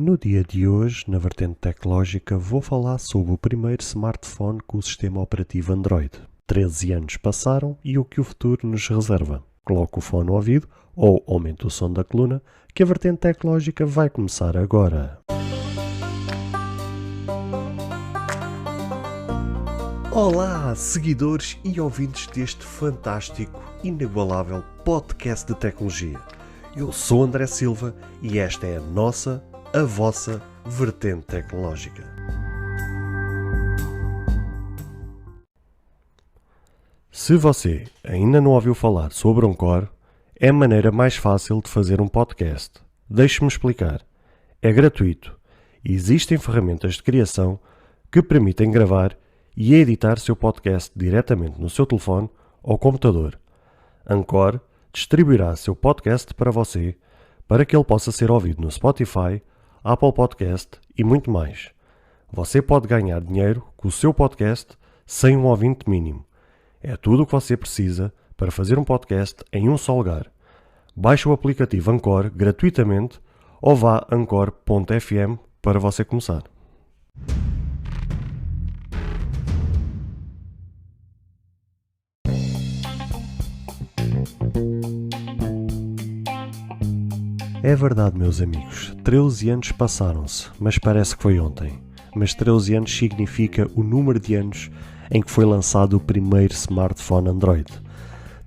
No dia de hoje, na vertente tecnológica, vou falar sobre o primeiro smartphone com o sistema operativo Android. 13 anos passaram e o que o futuro nos reserva. Coloque o fone ao ouvido ou aumente o som da coluna, que a vertente tecnológica vai começar agora. Olá, seguidores e ouvintes deste fantástico, inigualável podcast de tecnologia. Eu sou André Silva e esta é a vossa vertente tecnológica. Se você ainda não ouviu falar sobre Anchor, é a maneira mais fácil de fazer um podcast. Deixe-me explicar. É gratuito e existem ferramentas de criação que permitem gravar e editar seu podcast diretamente no seu telefone ou computador. Anchor distribuirá seu podcast para você, para que ele possa ser ouvido no Spotify, Apple Podcast e muito mais. Você pode ganhar dinheiro com o seu podcast sem um ouvinte mínimo. É tudo o que você precisa para fazer um podcast em um só lugar. Baixe o aplicativo Anchor gratuitamente ou vá a anchor.fm para você começar. É verdade, meus amigos, 13 anos passaram-se, mas parece que foi ontem. Mas 13 anos significa o número de anos em que foi lançado o primeiro smartphone Android.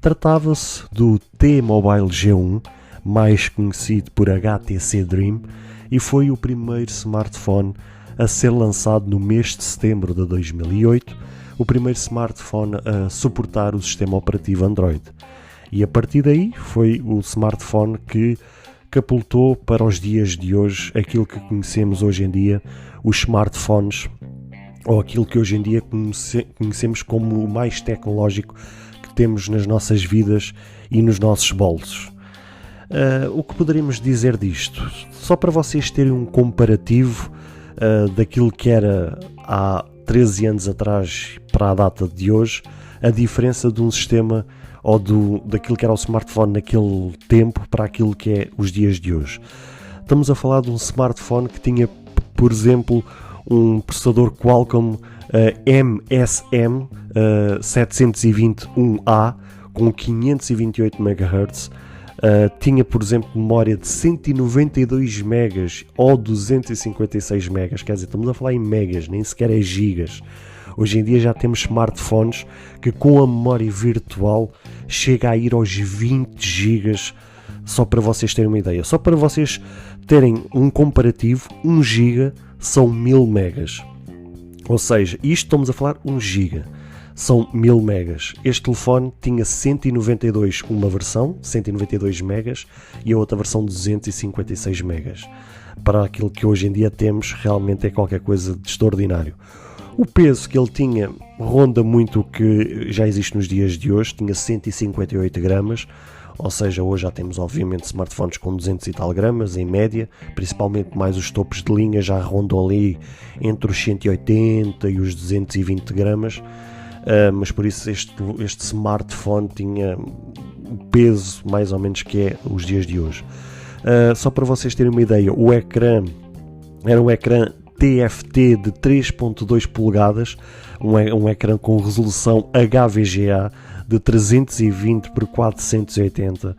Tratava-se do T-Mobile G1, mais conhecido por HTC Dream, e foi o primeiro smartphone a ser lançado no mês de setembro de 2008, o primeiro smartphone a suportar o sistema operativo Android. E a partir daí foi o smartphone que catapultou para os dias de hoje aquilo que conhecemos hoje em dia, os smartphones, ou aquilo que hoje em dia conhecemos como o mais tecnológico que temos nas nossas vidas e nos nossos bolsos. O que poderíamos dizer disto? Só para vocês terem um comparativo daquilo que era há 13 anos atrás para a data de hoje, a diferença de um sistema ou daquilo que era o smartphone naquele tempo para aquilo que é os dias de hoje. Estamos a falar de um smartphone que tinha, por exemplo, um processador Qualcomm MSM 721A com 528 MHz, tinha, por exemplo, memória de 192 MB ou 256 MB, quer dizer, estamos a falar em megas, nem sequer é gigas. Hoje em dia já temos smartphones que com a memória virtual chega a ir aos 20 GB, só para vocês terem uma ideia. Só para vocês terem um comparativo, 1 GB são 1000 megas. Ou seja, isto estamos a falar 1 GB, são 1000 megas. Este telefone tinha 192, uma versão, 192 megas, e a outra versão 256 megas. Para aquilo que hoje em dia temos, realmente é qualquer coisa de extraordinário. O peso que ele tinha ronda muito o que já existe nos dias de hoje, tinha 158 gramas, ou seja, hoje já temos obviamente smartphones com 200 e tal gramas em média, principalmente mais os topos de linha já rondam ali entre os 180 e os 220 gramas, mas por isso este smartphone tinha o peso mais ou menos que é os dias de hoje. Só para vocês terem uma ideia, o ecrã era um ecrã TFT de 3.2 polegadas, um ecrã com resolução HVGA de 320 por 480,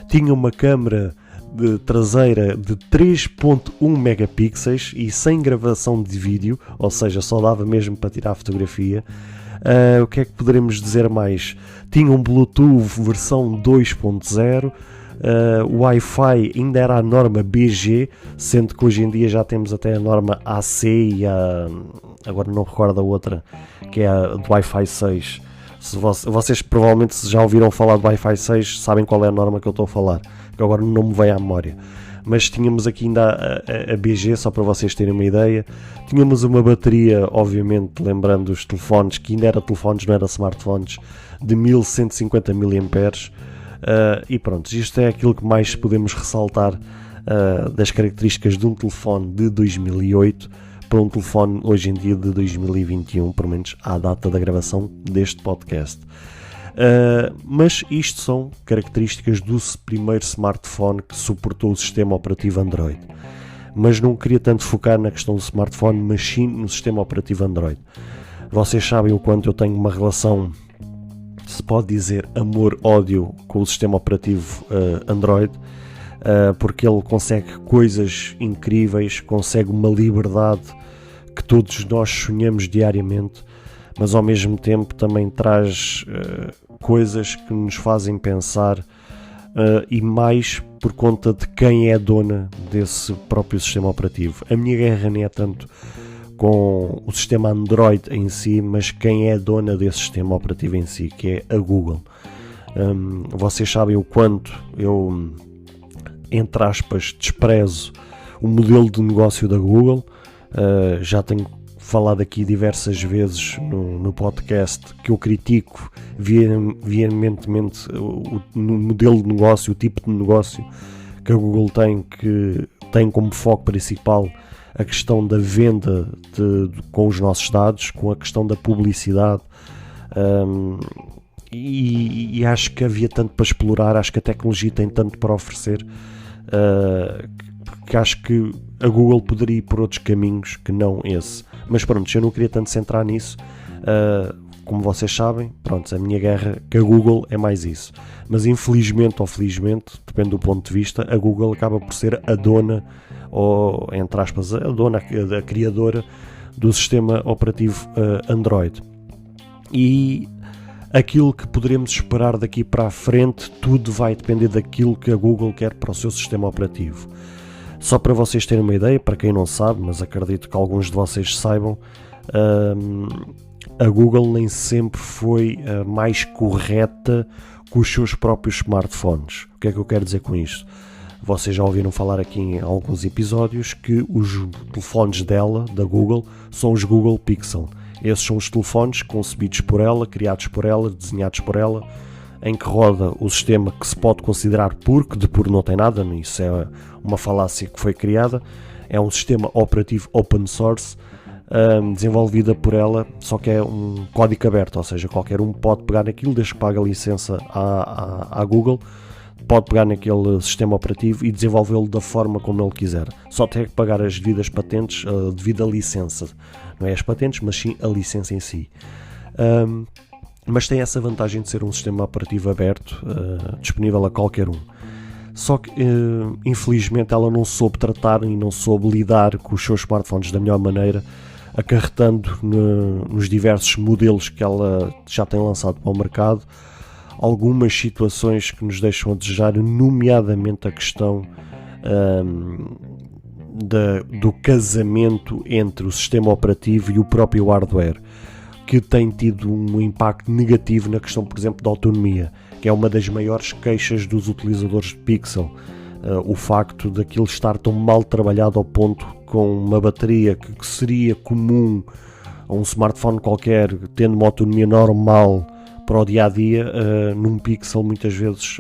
tinha uma câmera traseira de 3.1 megapixels e sem gravação de vídeo, ou seja, só dava mesmo para tirar fotografia. O que é que poderemos dizer mais? Tinha um Bluetooth versão 2.0, o Wi-Fi ainda era a norma BG, sendo que hoje em dia já temos até a norma AC e agora não recordo a outra, que é a do Wi-Fi 6. Vocês provavelmente já ouviram falar do Wi-Fi 6, sabem qual é a norma que eu estou a falar, que agora não me veio à memória. Mas tínhamos aqui ainda a BG, só para vocês terem uma ideia. Tínhamos uma bateria, obviamente, lembrando os telefones, que ainda era telefones, não era smartphones, de 1150 mAh. E pronto, isto é aquilo que mais podemos ressaltar das características de um telefone de 2008 para um telefone hoje em dia de 2021, pelo menos à data da gravação deste podcast. Mas isto são características do primeiro smartphone que suportou o sistema operativo Android. mas não queria tanto focar na questão do smartphone, mas sim no sistema operativo Android. Vocês sabem o quanto eu tenho uma relação, se pode dizer, amor-ódio com o sistema operativo Android, porque ele consegue coisas incríveis, consegue uma liberdade que todos nós sonhamos diariamente, mas ao mesmo tempo também traz coisas que nos fazem pensar, e mais por conta de quem é dona desse próprio sistema operativo. A minha guerra nem é tanto com o sistema Android em si, mas quem é dona desse sistema operativo em si, que é a Google. Vocês sabem o quanto eu, entre aspas, desprezo o modelo de negócio da Google. Já tenho falado aqui diversas vezes no podcast que eu critico veementemente o modelo de negócio, o tipo de negócio que a Google tem, que tem como foco principal a questão da venda com os nossos dados, com a questão da publicidade, e acho que havia tanto para explorar, acho que a tecnologia tem tanto para oferecer, que acho que a Google poderia ir por outros caminhos que não esse. Mas pronto, eu não queria tanto centrar nisso. Como vocês sabem, pronto, a minha guerra com a Google é mais isso. Mas infelizmente ou felizmente, depende do ponto de vista, a Google acaba por ser a dona, ou entre aspas, a dona, a criadora do sistema operativo Android. E aquilo que poderemos esperar daqui para a frente, tudo vai depender daquilo que a Google quer para o seu sistema operativo. Só para vocês terem uma ideia, para quem não sabe, mas acredito que alguns de vocês saibam, a Google nem sempre foi a mais correta com os seus próprios smartphones. O que é que eu quero dizer com isto? Vocês já ouviram falar aqui em alguns episódios que os telefones dela, da Google, são os Google Pixel. Esses são os telefones concebidos por ela, criados por ela, desenhados por ela, em que roda o sistema que se pode considerar puro, que de puro não tem nada, isso é uma falácia que foi criada. É um sistema operativo open source, desenvolvida por ela, só que é um código aberto, ou seja, qualquer um pode pegar naquilo, desde que paga a licença à Google, pode pegar naquele sistema operativo e desenvolvê-lo da forma como ele quiser. Só tem que pagar as devidas patentes, a devida licença, não é as patentes, mas sim a licença em si. Mas tem essa vantagem de ser um sistema operativo aberto, disponível a qualquer um. Só que, infelizmente, ela não soube tratar e não soube lidar com os seus smartphones da melhor maneira, acarretando nos diversos modelos que ela já tem lançado para o mercado algumas situações que nos deixam a desejar, nomeadamente a questão do casamento entre o sistema operativo e o próprio hardware, que tem tido um impacto negativo na questão, por exemplo, da autonomia, que é uma das maiores queixas dos utilizadores de Pixel. O facto daquilo estar tão mal trabalhado ao ponto, com uma bateria que seria comum a um smartphone qualquer, tendo uma autonomia normal para o dia-a-dia, num Pixel muitas vezes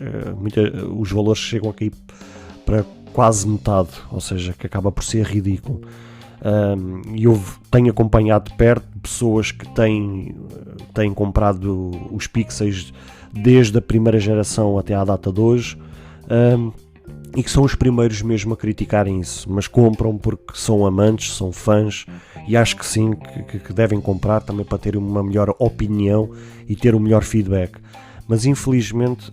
os valores chegam a cair para quase metade, ou seja, que acaba por ser ridículo. E eu tenho acompanhado de perto pessoas que têm comprado os Pixels desde a primeira geração até à data de hoje, e que são os primeiros mesmo a criticarem isso, mas compram porque são amantes, são fãs, e acho que sim, que devem comprar também para ter uma melhor opinião e ter um melhor feedback. Mas infelizmente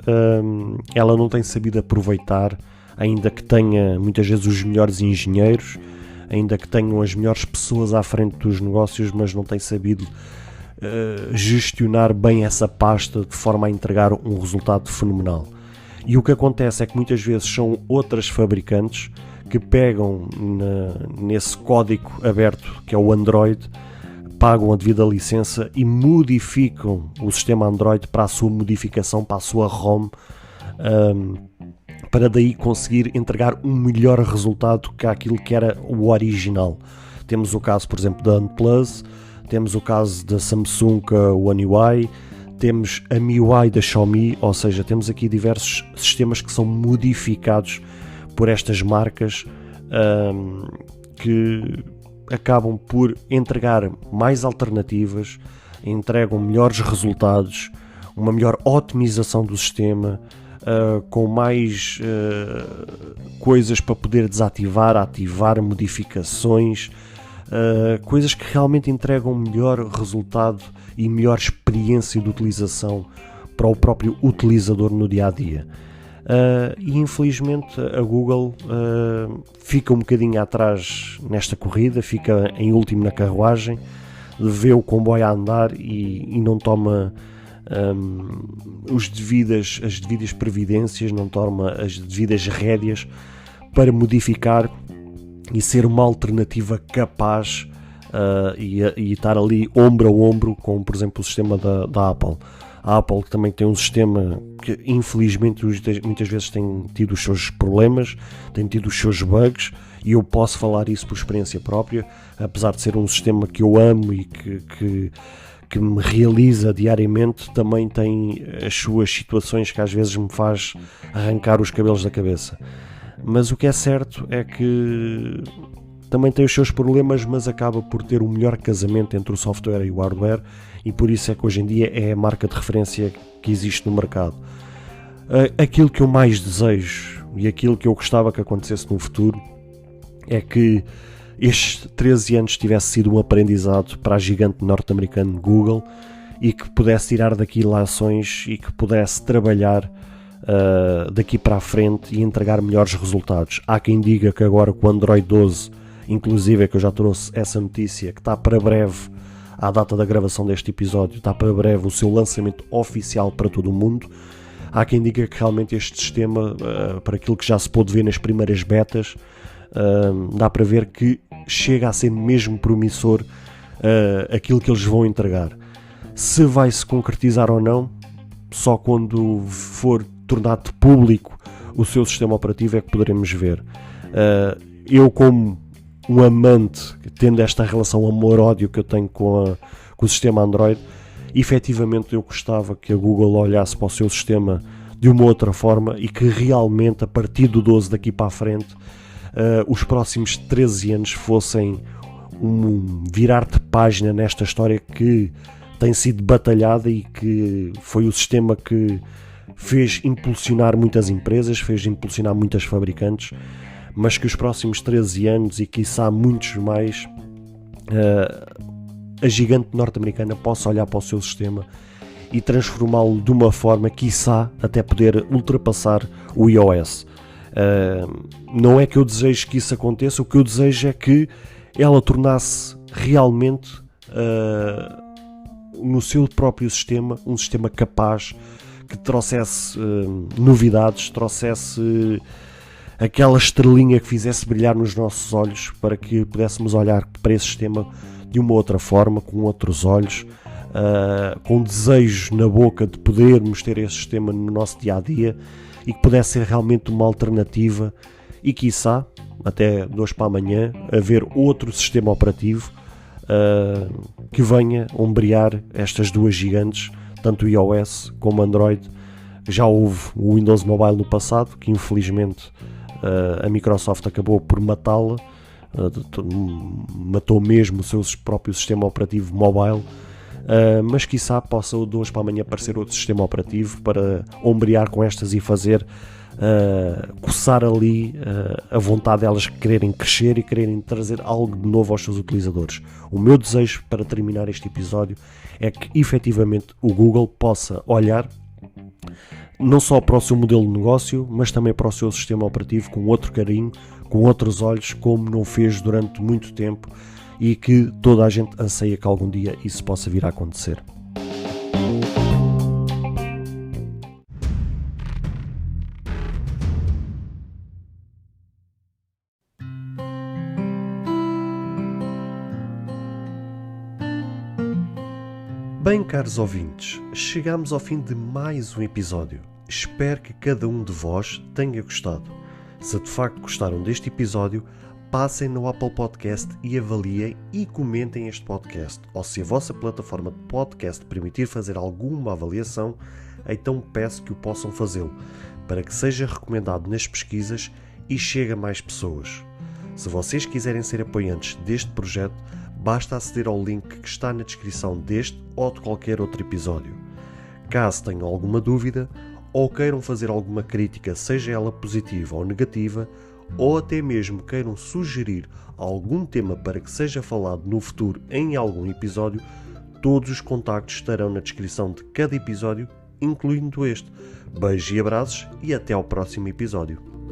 ela não tem sabido aproveitar, ainda que tenha muitas vezes os melhores engenheiros, ainda que tenham as melhores pessoas à frente dos negócios, mas não tem sabido gestionar bem essa pasta de forma a entregar um resultado fenomenal. E o que acontece é que muitas vezes são outras fabricantes que pegam nesse código aberto que é o Android, pagam a devida licença e modificam o sistema Android para a sua modificação, para a sua ROM, para daí conseguir entregar um melhor resultado que aquilo que era o original. Temos o caso, por exemplo, da OnePlus, temos o caso da Samsung com a One UI, temos a MIUI da Xiaomi, ou seja, temos aqui diversos sistemas que são modificados por estas marcas, que acabam por entregar mais alternativas, entregam melhores resultados, uma melhor otimização do sistema, com mais coisas para poder desativar, ativar, modificações, coisas que realmente entregam melhor resultado e melhor experiência de utilização para o próprio utilizador no dia-a-dia. E infelizmente a Google fica um bocadinho atrás nesta corrida, fica em último na carruagem, vê o comboio a andar e não toma as devidas previdências, não toma as devidas rédeas para modificar e ser uma alternativa capaz e estar ali ombro a ombro com, por exemplo, o sistema da Apple. A Apple também tem um sistema que infelizmente muitas vezes tem tido os seus problemas, tem tido os seus bugs, e eu posso falar isso por experiência própria, apesar de ser um sistema que eu amo e que me realiza diariamente, também tem as suas situações que às vezes me faz arrancar os cabelos da cabeça. Mas o que é certo é que também tem os seus problemas, mas acaba por ter o melhor casamento entre o software e o hardware, e por isso é que hoje em dia é a marca de referência que existe no mercado. Aquilo que eu mais desejo e aquilo que eu gostava que acontecesse no futuro é que estes 13 anos tivesse sido um aprendizado para a gigante norte-americana Google e que pudesse tirar daqui lições e que pudesse trabalhar daqui para a frente e entregar melhores resultados. Há quem diga que agora com o Android 12, inclusive é que eu já trouxe essa notícia, que está para breve, à data da gravação deste episódio, está para breve o seu lançamento oficial para todo o mundo. Há quem diga que realmente este sistema, para aquilo que já se pôde ver nas primeiras betas, dá para ver que chega a ser mesmo promissor aquilo que eles vão entregar. Se vai se concretizar ou não, só quando for tornado público o seu sistema operativo é que poderemos ver. Eu, como um amante, tendo esta relação amor-ódio que eu tenho com o sistema Android, efetivamente eu gostava que a Google olhasse para o seu sistema de uma outra forma e que realmente a partir do 12 daqui para a frente os próximos 13 anos fossem um virar de página nesta história que tem sido batalhada e que foi o sistema que fez impulsionar muitas empresas, fez impulsionar muitas fabricantes, mas que os próximos 13 anos e quiçá muitos mais, a gigante norte-americana possa olhar para o seu sistema e transformá-lo de uma forma, quiçá, até poder ultrapassar o iOS. Não é que eu desejo que isso aconteça, o que eu desejo é que ela tornasse realmente no seu próprio sistema um sistema capaz, que trouxesse novidades, trouxesse aquela estrelinha que fizesse brilhar nos nossos olhos, para que pudéssemos olhar para esse sistema de uma outra forma, com outros olhos, com desejos na boca de podermos ter esse sistema no nosso dia-a-dia e que pudesse ser realmente uma alternativa e, quiçá, até de hoje para amanhã, haver outro sistema operativo que venha ombrear estas duas gigantes, tanto o iOS como o Android. Já houve o Windows Mobile no passado, que infelizmente a Microsoft acabou por matá-la, matou mesmo o seu próprio sistema operativo mobile, mas quiçá possa de hoje para amanhã aparecer outro sistema operativo para ombrear com estas e fazer coçar ali a vontade delas quererem crescer e quererem trazer algo de novo aos seus utilizadores. O meu desejo para terminar este episódio é que efetivamente o Google possa olhar não só para o seu modelo de negócio, mas também para o seu sistema operativo com outro carinho, com outros olhos, como não fez durante muito tempo, e que toda a gente anseia que algum dia isso possa vir a acontecer. Bem, caros ouvintes, chegamos ao fim de mais um episódio. Espero que cada um de vós tenha gostado. Se de facto gostaram deste episódio, passem no Apple Podcast e avaliem e comentem este podcast. Ou se a vossa plataforma de podcast permitir fazer alguma avaliação, então peço que o possam fazê-lo, para que seja recomendado nas pesquisas e chegue a mais pessoas. Se vocês quiserem ser apoiantes deste projeto, basta aceder ao link que está na descrição deste ou de qualquer outro episódio. Caso tenham alguma dúvida ou queiram fazer alguma crítica, seja ela positiva ou negativa, ou até mesmo queiram sugerir algum tema para que seja falado no futuro em algum episódio, todos os contactos estarão na descrição de cada episódio, incluindo este. Beijos e abraços e até ao próximo episódio.